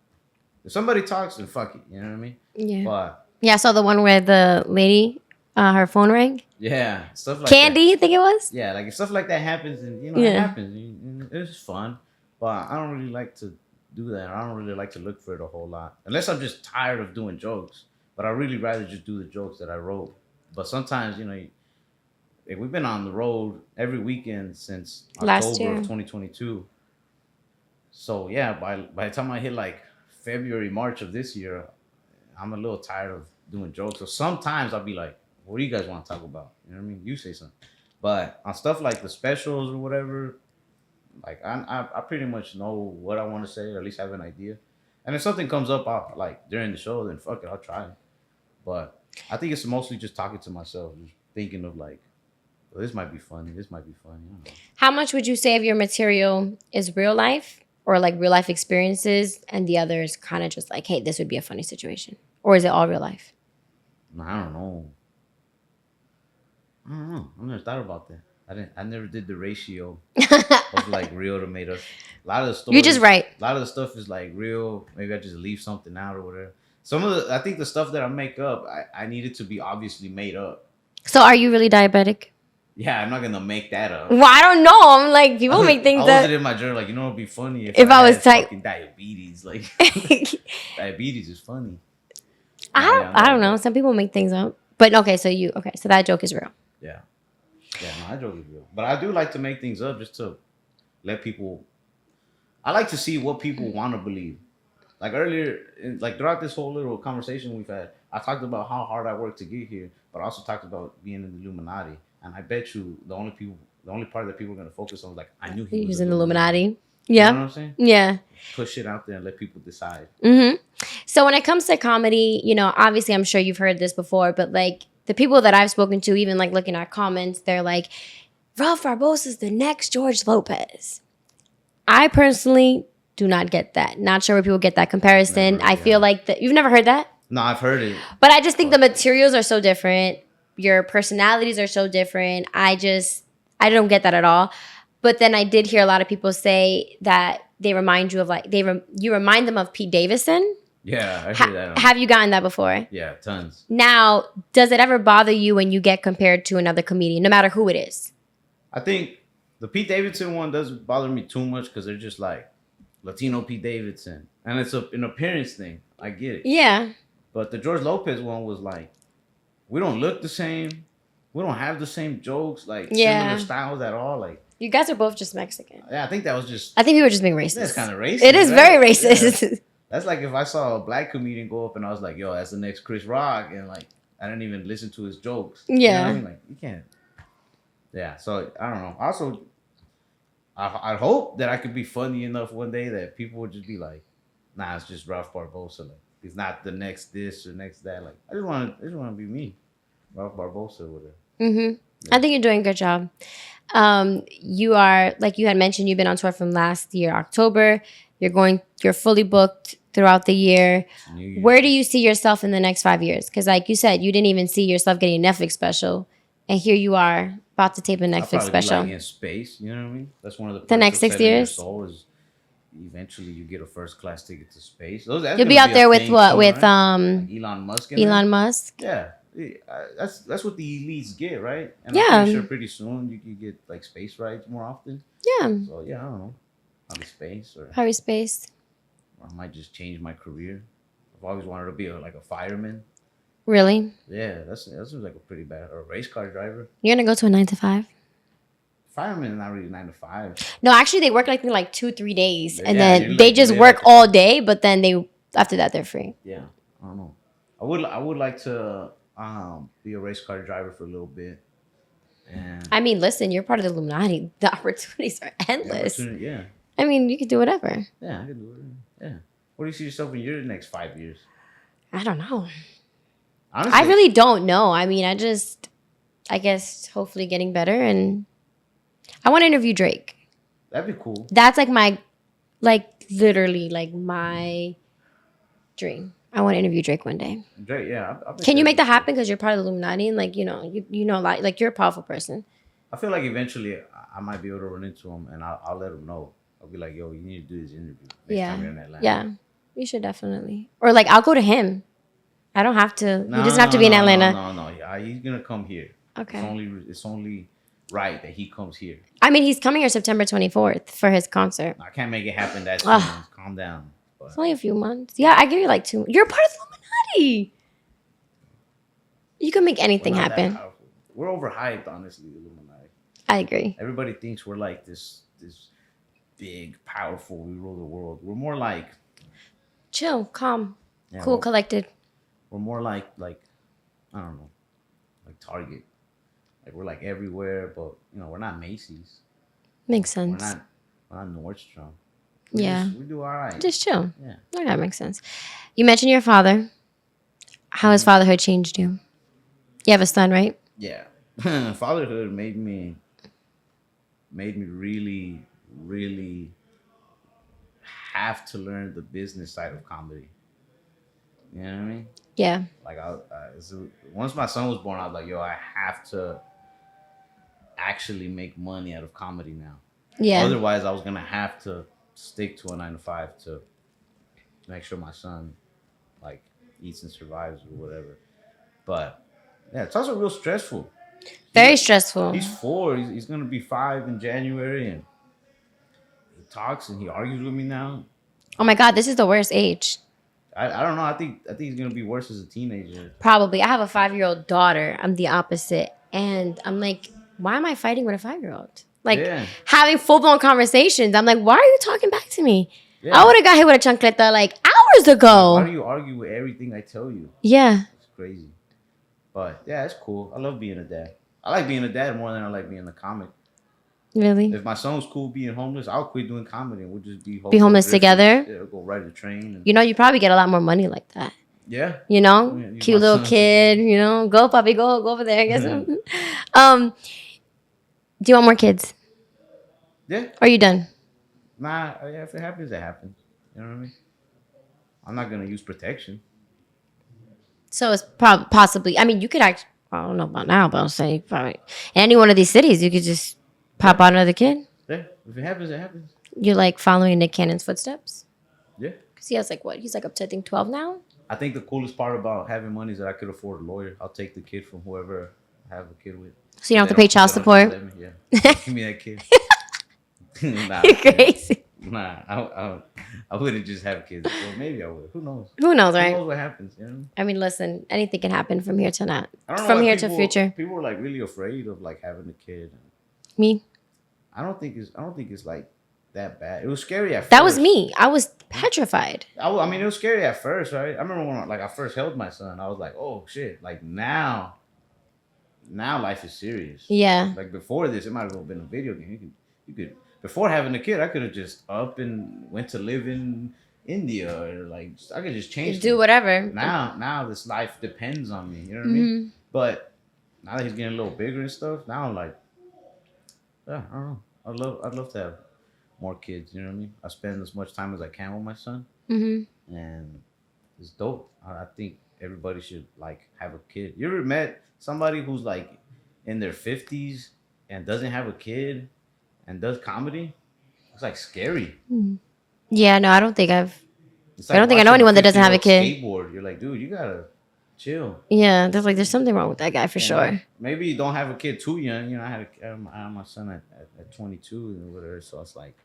if somebody talks, then fuck it. You know what I mean? Yeah. But yeah, I saw the one where the lady, her phone rang. Yeah, stuff like Candy, that. I think it was. Yeah, like if stuff like that happens, and it happens. It's fun, but I don't really like to do that. I don't really like to look for it a whole lot, unless I'm just tired of doing jokes. But I really rather just do the jokes that I wrote. But sometimes, we've been on the road every weekend since October of 2022. So yeah, by the time I hit like February, March of this year, I'm a little tired of doing jokes. So sometimes I'll be like, what do you guys want to talk about? You know what I mean? You say something. But on stuff like the specials or whatever, like I pretty much know what I want to say, or at least have an idea. And if something comes up like during the show, then fuck it, I'll try it. But I think it's mostly just talking to myself, just thinking of like, well, this might be funny. This might be funny. How much would you say of your material is real life or like real life experiences, and the other is kind of just like, hey, this would be a funny situation, or is it all real life? I don't know. I never thought about that. I never did the ratio of like real to made up. A lot of the stories. You just write. A lot of the stuff is like real. Maybe I just leave something out or whatever. I think the stuff that I make up, I need it to be obviously made up. So are you really diabetic? Yeah, I'm not gonna make that up. Well, I don't know. I'm like, people make things that. I was in my journal, like, it'd be funny if I was fucking diabetes. Like, diabetes is funny. I don't know. Some people make things up. But okay, so that joke is real. Yeah. Yeah, no, that joke is real. But I do like to make things up just to let people. I like to see what people want to believe. Like earlier, like throughout this whole little conversation we've had, I talked about how hard I worked to get here, but I also talked about being in the Illuminati. And I bet you the only part that people are going to focus on is like, I knew he was in the Illuminati. Yeah. You know what I'm saying? Yeah. Push it out there and let people decide. Mm-hmm. So when it comes to comedy, obviously I'm sure you've heard this before, but like the people that I've spoken to, even like looking at comments, they're like, Ralph Barbosa is the next George Lopez. I personally do not get that. Not sure where people get that comparison. I feel like that you've never heard that? No, I've heard it. But I just think the materials are so different. Your personalities are so different. I don't get that at all. But then I did hear a lot of people say that they remind you of like you remind them of Pete Davidson. Yeah, I heard that. Have you gotten that before? Yeah, tons. Now, does it ever bother you when you get compared to another comedian, no matter who it is? I think the Pete Davidson one doesn't bother me too much because they're just like Latino Pete Davidson, and it's an appearance thing. I get it. Yeah. But the George Lopez one was like, we don't look the same. We don't have the same jokes, like similar styles at all. Like you guys are both just Mexican. Yeah, I think that was just. I think people were just being racist. That's kind of racist. It is very racist. Yeah. That's like if I saw a black comedian go up and I was like, yo, that's the next Chris Rock, and like I didn't even listen to his jokes. Yeah. You know what I mean? Like you can't. Yeah, so I don't know. Also, I hope that I could be funny enough one day that people would just be like, nah, it's just Ralph Barbosa. Like he's not the next this or next that. Like I just want to be me, Ralph Barbosa or whatever. Mm-hmm. Yeah. I think you're doing a good job. You are, like you had mentioned, you've been on tour from last year, October. You're fully booked throughout the year. Where do you see yourself in the next 5 years? Because like you said, you didn't even see yourself getting a Netflix special. And here you are about to tape a Netflix special. Like in space, you know what I mean? That's one of the next 6 years. Soul is eventually you get a first class ticket to space. You'll be out there with what? With like Elon Musk. Elon Musk. Yeah. That's what the elites get, right? And I'm pretty sure pretty soon you can get like space rides more often. Yeah. So yeah, I don't know. Probably space. Or I might just change my career. I've always wanted to be like a fireman. Really? Yeah, that seems like a pretty bad, or a race car driver. You're gonna go to a 9 to 5? Firemen are not really 9 to 5. No, actually they work like 2-3 days, and then they just work all day. But then after that they're free. Yeah, I don't know. I would like to be a race car driver for a little bit. And I mean, listen, you're part of the Illuminati. The opportunities are endless. Yeah. I mean, you can do whatever. Yeah, I can do it. Yeah. Where do you see yourself in your next 5 years? I don't know. Honestly, I really don't know. I mean, I guess hopefully getting better. And I want to interview Drake. That'd be cool. That's like my, like literally like my dream. I want to interview Drake one day. Drake, yeah. Can you make that happen? Because you're part of the Illuminati, and like you know, like you're a powerful person. I feel like eventually I might be able to run into him, and I'll let him know. I'll be like, yo, you need to do this interview next time you're in Atlanta. Yeah, you should definitely. Or like I'll go to him. I don't have to. He doesn't have to be in Atlanta. No. Yeah, he's gonna come here. Okay. It's only right that he comes here. I mean, he's coming here September 24th for his concert. I can't make it happen that soon. Calm down. But it's only a few months. Yeah, I give you like 2 months. You're a part of the Illuminati. You can make anything happen. We're overhyped, honestly, Illuminati. I agree. Everybody thinks we're like this big, powerful, we rule the world. We're more like chill, calm, cool, collected. We're more like I don't know, like Target. Like we're like everywhere, but we're not Macy's. Makes sense. We're not Nordstrom. We do all right. Just chill. Yeah. That makes sense. You mentioned your father. How has fatherhood changed you? You have a son, right? Yeah. Fatherhood made me really, really have to learn the business side of comedy. You know what I mean? Yeah. Like once my son was born, I was like, yo, I have to actually make money out of comedy now. Yeah. Otherwise, I was gonna have to stick to a 9 to 5 to make sure my son like eats and survives or whatever. But yeah, it's also real stressful. Very stressful. He's 4. He's gonna be 5 in January, and he talks and he argues with me now. Oh my God, this is the worst age. I don't know. I think he's gonna be worse as a teenager. Probably. I have a 5-year-old daughter. I'm the opposite, and I'm like, why am I fighting with a 5-year-old? Like having full blown conversations. I'm like, why are you talking back to me? Yeah. I would have got hit with a chancleta like hours ago. Why do you argue with everything I tell you? Yeah, it's crazy. But yeah, it's cool. I love being a dad. I like being a dad more than I like being a comic. Really? If my son was cool being homeless, I'll quit doing comedy and we'll just be homeless together. Yeah, we'll go ride the train. You probably get a lot more money like that. Yeah. Cute little kid. Go puppy, go over there. I guess. Do you want more kids? Yeah. Or are you done? Nah. Yeah. If it happens, it happens. You know what I mean? I'm not gonna use protection. So it's possibly. I mean, you could actually. I don't know about now, but I'll say probably in any one of these cities, you could just pop out another kid. Yeah. If it happens, it happens. You're like following Nick Cannon's footsteps. Yeah. Because he has like what? He's like up to I think 12 now. I think the coolest part about having money is that I could afford a lawyer. I'll take the kid from whoever I have a kid with. So you don't have to pay child support. Yeah. Give me that kid. Nah, you're crazy. Nah, I wouldn't just have kids. Well, maybe I would. Who knows? Who knows, right? Who knows what happens? I mean, listen, anything can happen from here to not. From here to future. People are like really afraid of like having a kid. Me? I don't think it's like that bad. It was scary at first. That was me. I was petrified. I mean, it was scary at first, right? I remember when I first held my son, I was like, oh shit. Like now life is serious. Yeah. Like before this, it might have been a video game. You could before having a kid, I could have just up and went to live in India or like I could just change. Do whatever. Now this life depends on me. You know what I mean? But now that he's getting a little bigger and stuff, now I'm like, yeah, I don't know. I'd love to have more kids. You know what I mean? I spend as much time as I can with my son, and it's dope. I think everybody should like have a kid. You ever met somebody who's like in their 50s and doesn't have a kid and does comedy? It's like scary. Yeah, no, I don't think like I don't think I know anyone that doesn't have a kid. Skateboard. You're like, dude, you gotta chill. Yeah, there's something wrong with that guy for sure. Maybe you don't have a kid too young. I had my son at 22 or whatever, so it's like.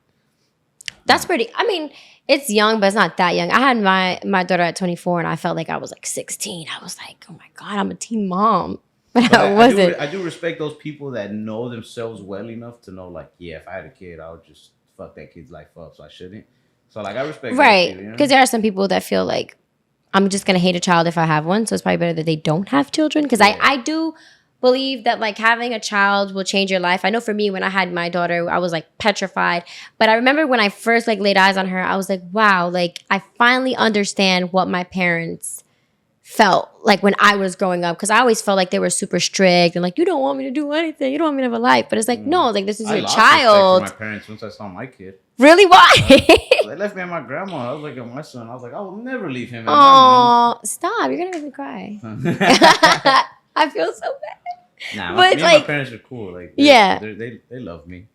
That's pretty. I mean, it's young, but it's not that young. I had my daughter at 24, and I felt like I was like 16. I was like, oh my God, I'm a teen mom. But I wasn't. I do respect those people that know themselves well enough to know, like, yeah, if I had a kid, I would just fuck that kid's life up, so I shouldn't. So, like, I respect right. Because there are some people that feel like I'm just going to hate a child if I have one, so it's probably better that they don't have children. Because I do believe that, like, having a child will change your life. I know for me, when I had my daughter, I was, like, petrified. But I remember when I first, like, laid eyes on her, I was like, wow, like, I finally understand what my parents felt like when I was growing up, because I always felt like they were super strict and like, you don't want me to do anything, you don't want me to have a life. But it's like, no, like this is your lost respect child. for my parents once I saw my kid. Really? Why? They left me and my grandma. I was like, at my son. I was like, I will never leave him at my Oh, stop! You're gonna make me cry. mom's. I feel so bad. Nah, But, me like- and my parents are cool. Like, they love me.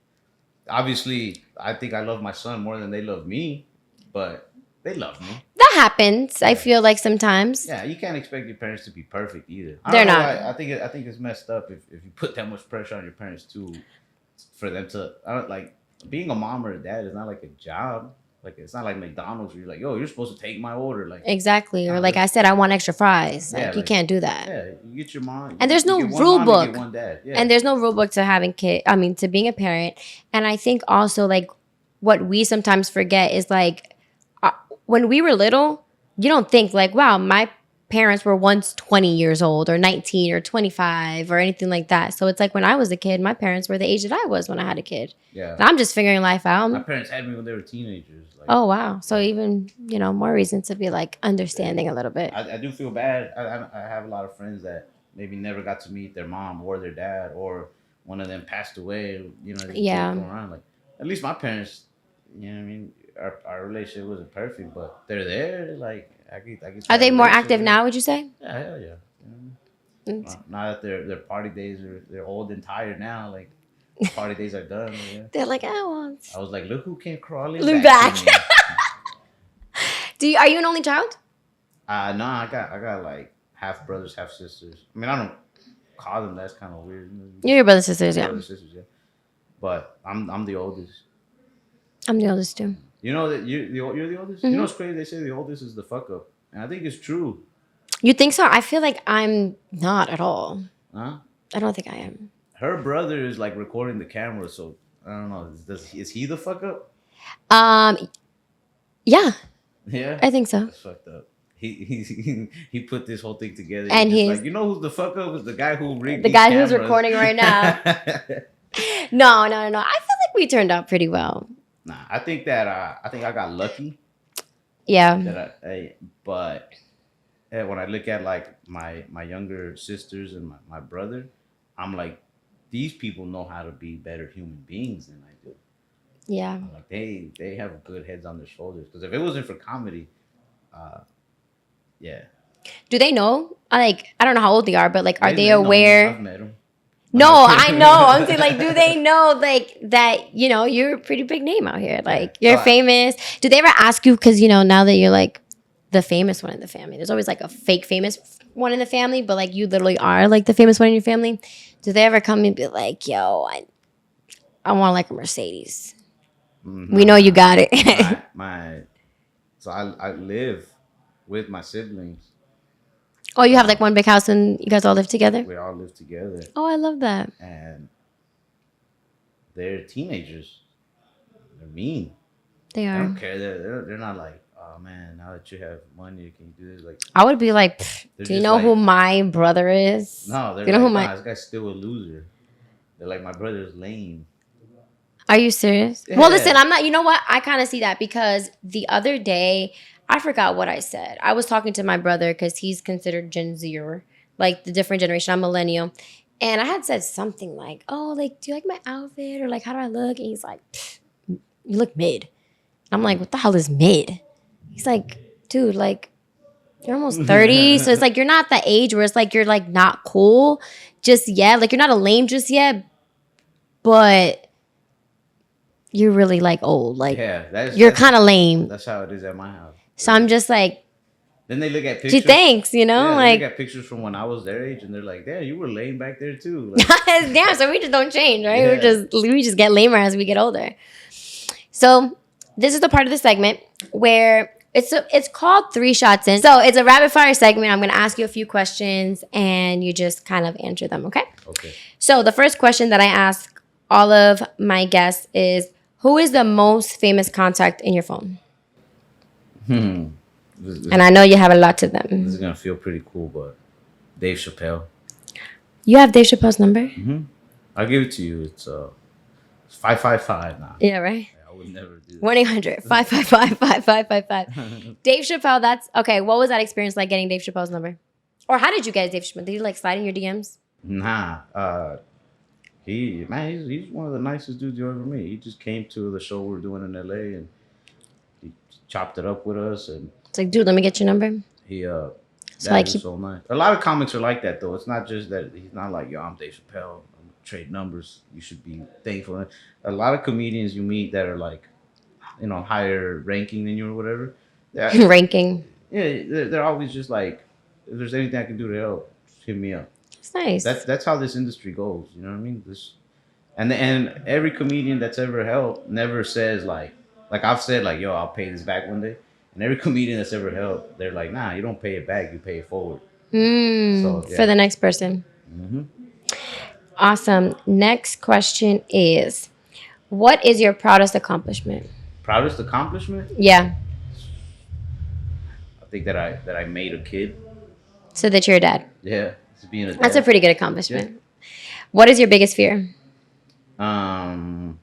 Obviously, I think I love my son more than they love me, but they love me. That happens. I feel like sometimes. Yeah, you can't expect your parents to be perfect either. They're not. I think it's messed up if you put that much pressure on your parents too, for them to. I don't like being a mom or a dad is not like a job. Like it's not like McDonald's where you're like, yo, you're supposed to take my order. Like Exactly. Or like I said, I want extra fries. Yeah, Like you like- can't do that. yeah, you get your mom, And there's you no get one rule mom, you book. get one dad. Yeah. And there's no rule book to having to being a parent. And I think also like what we sometimes forget is like when we were little, you don't think like, wow, my parents were once 20 years old or 19 or 25 or anything like that. So it's like when I was a kid, my parents were the age that I was when I had a kid. Yeah. And I'm just figuring life out. My parents had me when they were teenagers. Like, Oh, wow. So even, more reason to be like understanding a little bit. I do feel bad. I have a lot of friends that maybe never got to meet their mom or their dad, or one of them passed away. They Yeah. going around. Like at least my parents, what I mean, our relationship wasn't perfect, but they're there. Like I get Are they more relationship active with now, would you say? Yeah, hell yeah. Now that their party days they're old and tired now. Like party days are done. Yeah. They're like, I want. I was like, look who came crawling Look back. To me. Are you an only child? No, I got like half brothers, half sisters. I mean, I don't call them. That's kind of weird. You're your brothers and sisters, yeah. Brothers, sisters, yeah. But I'm the oldest. I'm the oldest too. You know that you're the oldest. Mm-hmm. You know what's crazy? They say the oldest is the fuck up, and I think it's true. You think so? I feel like I'm not at all. Huh? I don't think I am. Her brother is like recording the camera, so I don't know. Is he the fuck up? Yeah, Yeah, I think so. that's fucked up. He put this whole thing together, And he's he's- like, who's the fuck up? Is the guy who rigged The these guy who's cameras. recording right now. No. I feel like we turned out pretty well. Nah, I think I got lucky. Yeah. But when I look at like my younger sisters and my brother, I'm like, these people know how to be better human beings than I do. Yeah. I'm like they have good heads on their shoulders. Because if it wasn't for comedy, yeah. Do they know? Like, I don't know how old they are, but like, are they know me. aware? I've met them. No, I know. I'm saying, like, do they know, like, that, you're a pretty big name out here? Like, you're famous. Do they ever ask you, because, now that you're, like, the famous one in the family, there's always, like, a fake famous one in the family, but, like, you literally are, like, the famous one in your family. Do they ever come and be like, yo, I want, like, a Mercedes? Mm-hmm. We know you got it. So I live with my siblings. Oh, you have, like, one big house and you guys all live together? We all live together. Oh, I love that. And they're teenagers. They're mean. They I are. don't care. They're not like, oh man, now that you have money, can you do this? Like, I would be like, They're do you just know like- who my brother is? no, they're You know like, who my- nah, this guy's still a loser. They're like, my brother's lame. Are you serious? Yeah. Well, listen, I'm not. You know what? I kind of see that because the other day, I forgot what I said. I was talking to my brother because he's considered Gen Zer, like the different generation. I'm millennial. And I had said something like, oh, like, do you like my outfit? Or like, how do I look? And he's like, you look mid. I'm like, what the hell is mid? He's like, dude, like, you're almost 30. So it's like, you're not that age where it's like, you're like not cool just yet. Like, you're not a lame just yet. But you're really like old. Like, Yeah, you're kind of lame. That's how it is at my house. So I'm just like, Then they look at gee, pictures. thanks, Yeah, they like, look at pictures from when I was their age, and they're like, "Damn, you were lame back there too." Like, damn. So we just don't change, right? Yeah. We just get lamer as we get older. So this is the part of the segment where it's called 3 Shots In. So it's a rapid fire segment. I'm gonna ask you a few questions, and you just kind of answer them. Okay. okay. So the first question that I ask all of my guests is, who is the most famous contact in your phone? This And I know you have a lot to them. is gonna feel pretty cool, but Dave Chappelle. You have Dave Chappelle's number? I'll give it to you. It's 555 now. Yeah, right? I would never do that. 1-800-555-5555. Dave Chappelle, that's okay. What was that experience like getting Dave Chappelle's number? Or how did you get Dave Chappelle? Did you like slide in your DMs? Nah, he's one of the nicest dudes you ever meet. He just came to the show we were doing in LA and he chopped it up with us, and It's like, dude, let me get your number. he So yeah, like, he was so nice. A lot of comics are like that though. It's not just that he's not like, yo, I'm Dave Chappelle. I'm trade numbers. You should be thankful. A lot of comedians you meet that are like, higher ranking than you or whatever. Yeah, ranking. yeah, they're always just like, if there's anything I can do to help, just hit me up. It's nice. That's how this industry goes. You know what I mean? And every comedian that's ever helped never says like I've said like, yo, I'll pay this back one day. And every comedian that's ever helped, they're like, nah, you don't pay it back, you pay it forward. So For yeah. the next person. Awesome. Next question is, what is your proudest accomplishment? Proudest accomplishment? Yeah. I think that I made a kid. So that you're a dad. Yeah. Just being a dad. That's a pretty good accomplishment. What is your biggest fear? Man,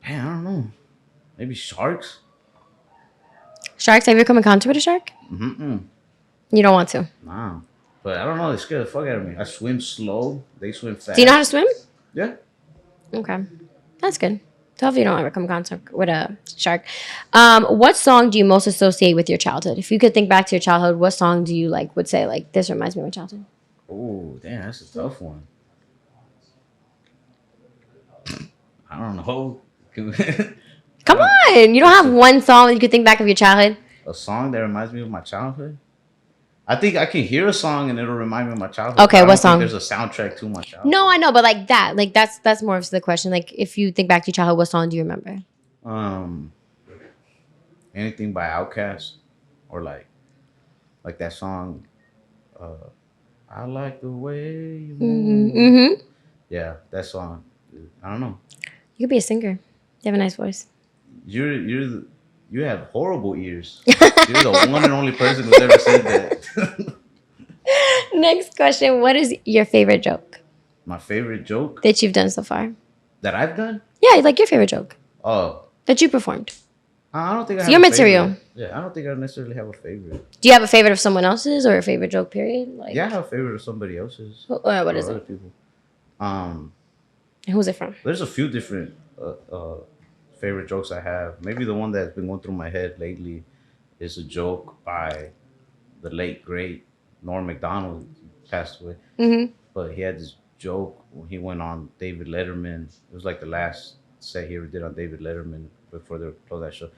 I don't know. Maybe sharks? Sharks? Have you ever come in contact with a shark? Mm-mm. You don't want to. Nah. But I don't know, they scare the fuck out of me. I swim slow. They swim fast. Do you know how to swim? Yeah. Okay. That's good. So hopefully you don't ever come in contact with a shark. What song do you most associate with your childhood? If you could think back to your childhood, what song do you would say this reminds me of my childhood? Oh, damn, that's a tough one. I don't know. Come on. You don't have one song that you could think back of your childhood? A song that reminds me of my childhood? I think I can hear a song and it'll remind me of my childhood. Okay, what song? There's a soundtrack to my childhood. No, I know, but that. That's more of the question. Like, if you think back to your childhood, what song do you remember? Anything by Outkast, or like that song. I like the way you move. Mm-hmm. Yeah, that song. I don't know. You could be a singer. You have a nice voice. You have horrible ears. You're the one and only person who's ever said that. Next question. What is your favorite joke My favorite joke that you've done so far? that I've done? Yeah, like your favorite joke Oh, that you performed. I don't think I It's have your a material. favorite. Yeah, I don't think I necessarily have a favorite. Do you have a favorite of someone else's or a favorite joke, period? Like, Yeah, I have a favorite of somebody else's. what is Other it? people. Who's it from? There's a few different favorite jokes I have. Maybe the one that's been going through my head lately is a joke by the late great Norm Macdonald, who passed away. Mm-hmm. But he had this joke when he went on David Letterman. It was like the last set he ever did on David Letterman before they closed that show.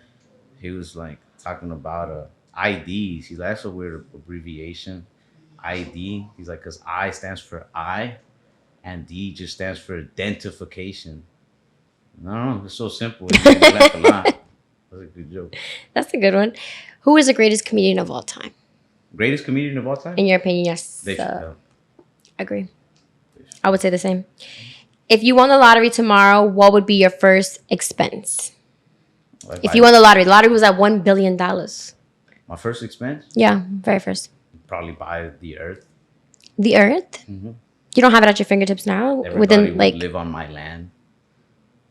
He was like talking about IDs. He's like, that's a weird abbreviation. ID. He's like, because I stands for I, and D just stands for identification. No, it's so simple. It made me laugh a lot. That's a good joke. That's a good one. Who is the greatest comedian of all time? Greatest comedian of all time? In your opinion, yes. Dave Chappelle. Agree. I would say the same. If you won the lottery tomorrow, what would be your first expense? If you won the lottery was at $1 billion. My first expense? Yeah, very first. Probably buy the earth. The earth? Mm-hmm. You don't have it at your fingertips now? Everybody would live on my land.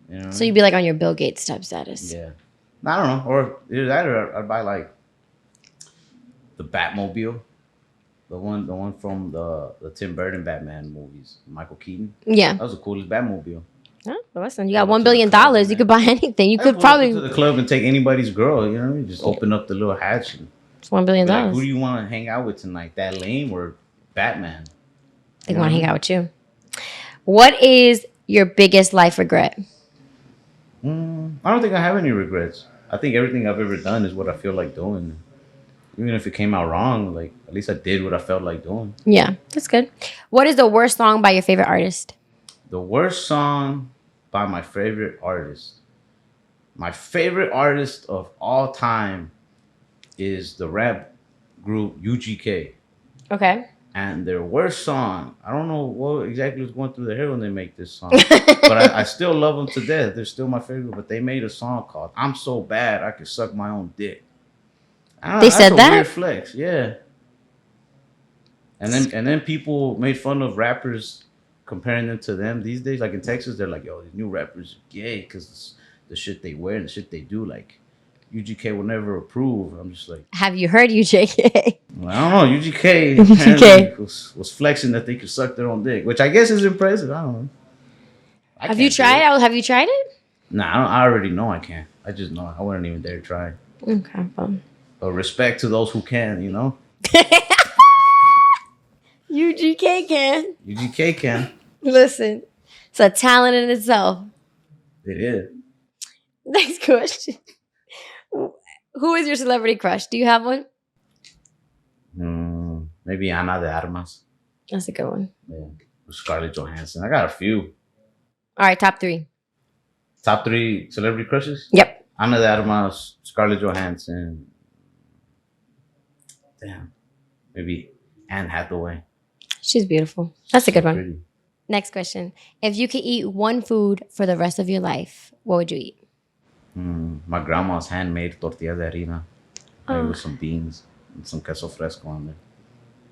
You know? So you'd be like on your Bill Gates type status. Yeah. I don't know. Or either that or I'd buy like the Batmobile. The one from the Tim Burton Batman movies. Michael Keaton. Yeah. That was the coolest Batmobile. Huh? Listen, you got $1 billion. You could buy anything. You could probably go to the club and take anybody's girl. You know what I mean? Just open up the little hatch. And it's $1 billion. like, who do you want to hang out with tonight? That lame or Batman? They want to hang out with you. What is your biggest life regret? I don't think I have any regrets. I think everything I've ever done is what I feel like doing. Even if it came out wrong, like at least I did what I felt like doing. Yeah, that's good. What is the worst song by your favorite artist? The worst song by my favorite artist. My favorite artist of all time is the rap group UGK. Okay. And their worst song, I don't know what exactly was going through their head when they make this song. But I still love them to death. They're still my favorite. But they made a song called I'm So Bad I Could Suck My Own Dick. They said that? Weird flex, yeah. And then people made fun of rappers comparing them to them these days. Like in Texas, they're like, yo, these new rappers are gay because the shit they wear and the shit they do. Like, UGK will never approve. I'm just like, Have you heard UJK? well, I don't know. UGK UGK. apparently was flexing that they could suck their own dick, which I guess is impressive. I don't know. Have you tried? Have you tried it? Nah, I already know I can't. I just know I wouldn't even dare try. Okay, well. But respect to those who can, you know. UGK can. UGK can. Listen, it's a talent in itself. It is. Next question. Who is your celebrity crush? Do you have one? Maybe Ana de Armas. That's a good one. Yeah. Scarlett Johansson. I got a few. All right, top 3. Top 3 celebrity crushes? Yep. Ana de Armas, Scarlett Johansson. Damn. Maybe Anne Hathaway. She's beautiful. That's a good one. Pretty. Next question. If you could eat one food for the rest of your life, what would you eat? My grandma's handmade tortilla de harina. Maybe with some beans and some queso fresco on there.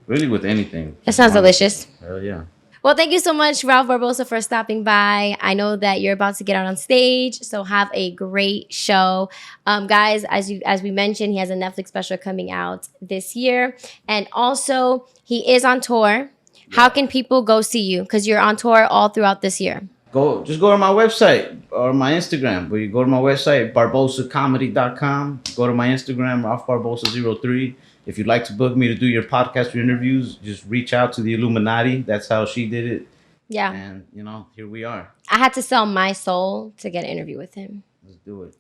Really with anything. That sounds delicious. Hell yeah. Well, thank you so much, Ralph Barbosa, for stopping by. I know that you're about to get out on stage, so have a great show. Guys, as we mentioned, he has a Netflix special coming out this year. And also, he is on tour. How can people go see you? Because you're on tour all throughout this year. Just go to my website or my Instagram. But you go to my website, barbosacomedy.com. Go to my Instagram, RalphBarbosa03. If you'd like to book me to do your podcast or interviews, just reach out to the Illuminati. That's how she did it. Yeah. And, here we are. I had to sell my soul to get an interview with him. Let's do it.